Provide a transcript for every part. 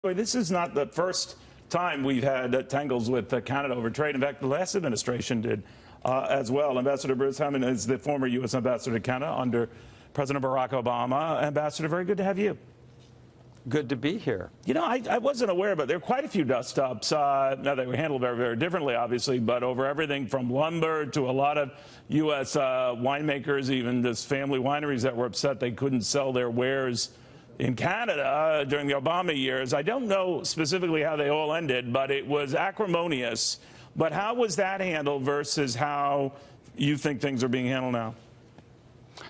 This is not the first time we've had tangles with Canada over trade. In fact, the last administration did as well. Ambassador Bruce Heyman is the former U.S. ambassador to Canada under President Barack Obama. Ambassador, very good to have you. Good to be here. You know, I wasn't aware, but there are quite a few dust-ups. Now, they were handled very, very differently, obviously, but over everything from lumber to a lot of U.S. winemakers, even just family wineries that were upset they couldn't sell their wares in Canada during the Obama years. I don't know specifically how they all ended, but it was acrimonious. But how was that handled versus how you think things are being handled now?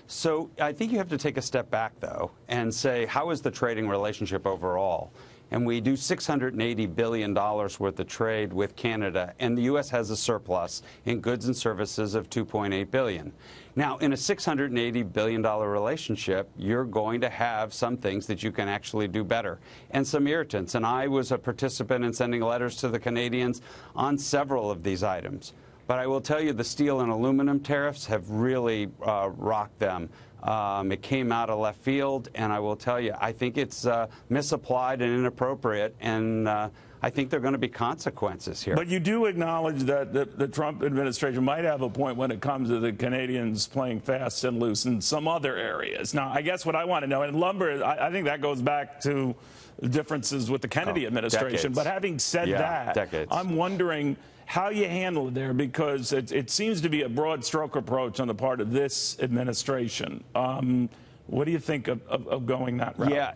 So I think you have to take a step back, though, and say, how is the trading relationship overall? And we do $680 billion worth of trade with Canada, and the U.S. has a surplus in goods and services of $2.8 billion. Now, in a $680 billion relationship, you're going to have some things that you can actually do better and some irritants. And I was a participant in sending letters to the Canadians on several of these items. But I will tell you, the steel and aluminum tariffs have really rocked them. It came out of left field, and I will tell you, I think it's misapplied and inappropriate, and I think there are going to be consequences here. But you do acknowledge that the Trump administration might have a point when it comes to the Canadians playing fast and loose in some other areas. Now, I guess what I want to know, and lumber, I think that goes back to differences with the Kennedy administration. Decades. But having said that, decades. I'm wondering how you handle it there, because it seems to be a broad stroke approach on the part of this administration. What do you think of going that route? Yeah.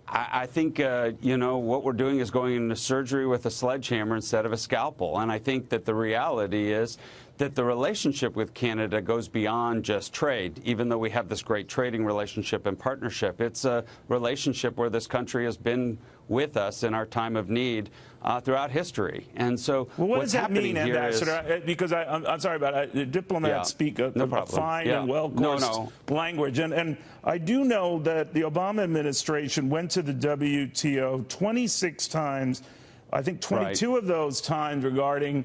I think, you know, what we're doing is going into surgery with a sledgehammer instead of a scalpel. And I think that the reality is that the relationship with Canada goes beyond just trade, even though we have this great trading relationship and partnership. It's a relationship where this country has been with us in our time of need throughout history. And so what does that mean, Ambassador? Because I'm sorry about it. Diplomats speak a fine and well-coursed language. And I do know that the Obama administration went to the WTO 26 times. I think 22 of those times regarding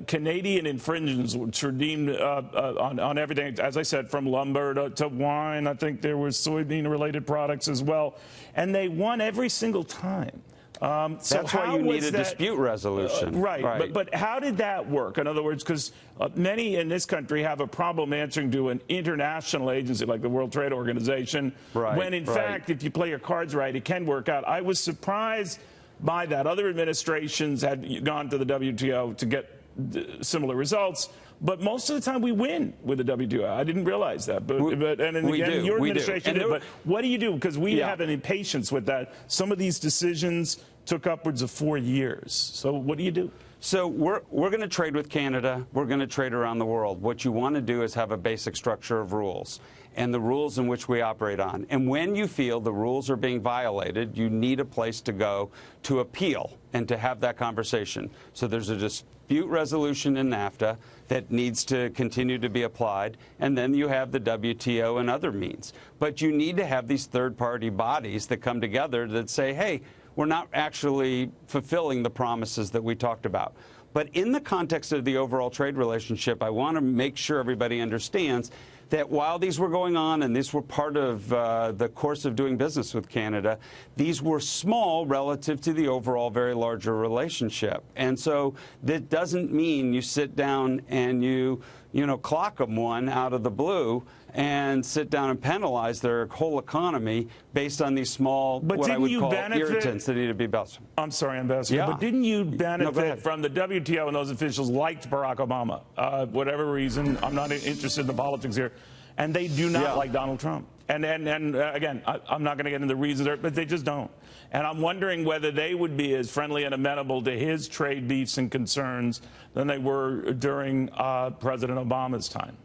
Canadian infringements, which were deemed on everything, as I said, from lumber to wine. I think there was soybean-related products as well. And they won every single time. That's why you need a dispute resolution. Right. But how did that work? In other words, because many in this country have a problem answering to an international agency like the World Trade Organization, when in fact, if you play your cards right, it can work out. I was surprised by that. Other administrations had gone to the WTO to get similar results, but most of the time we win with the WTO. I didn't realize that, but your administration did. But what do you do? Because we have an impatience with that. Some of these decisions took upwards of 4 years. So what do you do? So we're going to trade with Canada. We're going to trade around the world. What you want to do is have a basic structure of rules and the rules in which we operate on. And when you feel the rules are being violated, you need a place to go to appeal and to have that conversation. So there's a dispute resolution in NAFTA that needs to continue to be applied, and then you have the WTO and other means. But you need to have these third-party bodies that come together that say, hey, we're not actually fulfilling the promises that we talked about. But in the context of the overall trade relationship, I want to make sure everybody understands that while these were going on and these were part of the course of doing business with Canada, these were small relative to the overall very larger relationship. And so that doesn't mean you sit down and you clock them one out of the blue and sit down and penalize their whole economy based on these small, what I would call irritants that need to be balanced. I'm sorry, Ambassador, but didn't you benefit from the WTO and those officials liked Barack Obama? Whatever reason, I'm not interested in the politics here, and they do not like Donald Trump. And again, I'm not going to get into the reasons there, but they just don't. And I'm wondering whether they would be as friendly and amenable to his trade beefs and concerns than they were during President Obama's time.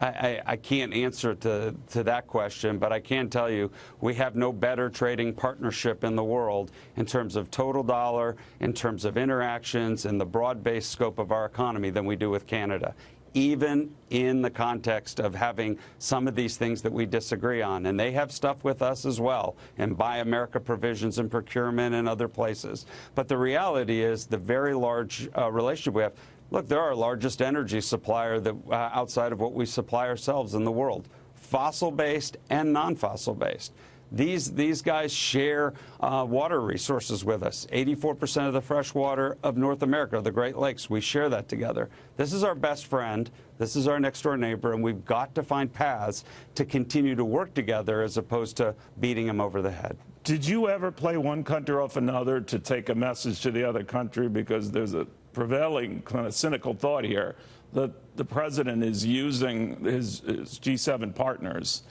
I can't answer to that question, but I can tell you we have no better trading partnership in the world in terms of total dollar, in terms of interactions, and the broad-based scope of our economy than we do with Canada, even in the context of having some of these things that we disagree on. And they have stuff with us as well, and Buy America provisions and procurement and other places. But the reality is the very large relationship we have. Look, they're our largest energy supplier outside of what we supply ourselves in the world, fossil-based and non-fossil-based. These guys share water resources with us. 84% of the fresh water of North America, the Great Lakes, we share that together. This is our best friend. This is our next-door neighbor, and we've got to find paths to continue to work together as opposed to beating them over the head. Did you ever play one country off another to take a message to the other country? Because there's a prevailing kind of cynical thought here that the president is using his G7 partners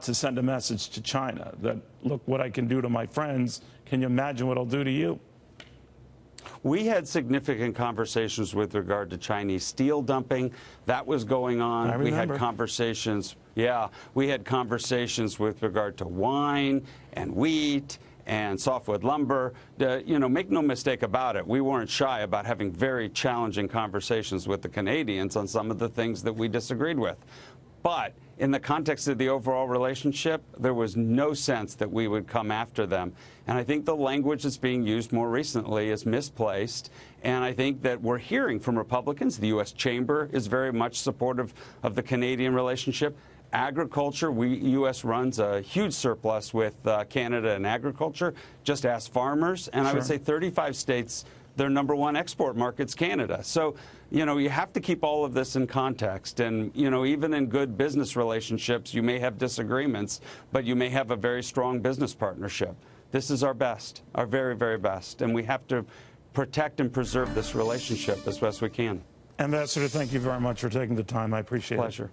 to send a message to China that, look, what I can do to my friends, can you imagine what I'll do to you? We had significant conversations with regard to Chinese steel dumping. That was going on. I remember. We had conversations, we had conversations with regard to wine and wheat and softwood lumber. Make no mistake about it, we weren't shy about having very challenging conversations with the Canadians on some of the things that we disagreed with. But in the context of the overall relationship, there was no sense that we would come after them. And I think the language that's being used more recently is misplaced. And I think that we're hearing from Republicans. The U.S. Chamber is very much supportive of the Canadian relationship. Agriculture, U.S. runs a huge surplus with Canada in agriculture. Just ask farmers. And I would say 35 states, their #1 export market's Canada. So, you have to keep all of this in context. And, even in good business relationships, you may have disagreements, but you may have a very strong business partnership. This is our best, our very, very best. And we have to protect and preserve this relationship as best we can. Ambassador, thank you very much for taking the time. I appreciate it. Pleasure.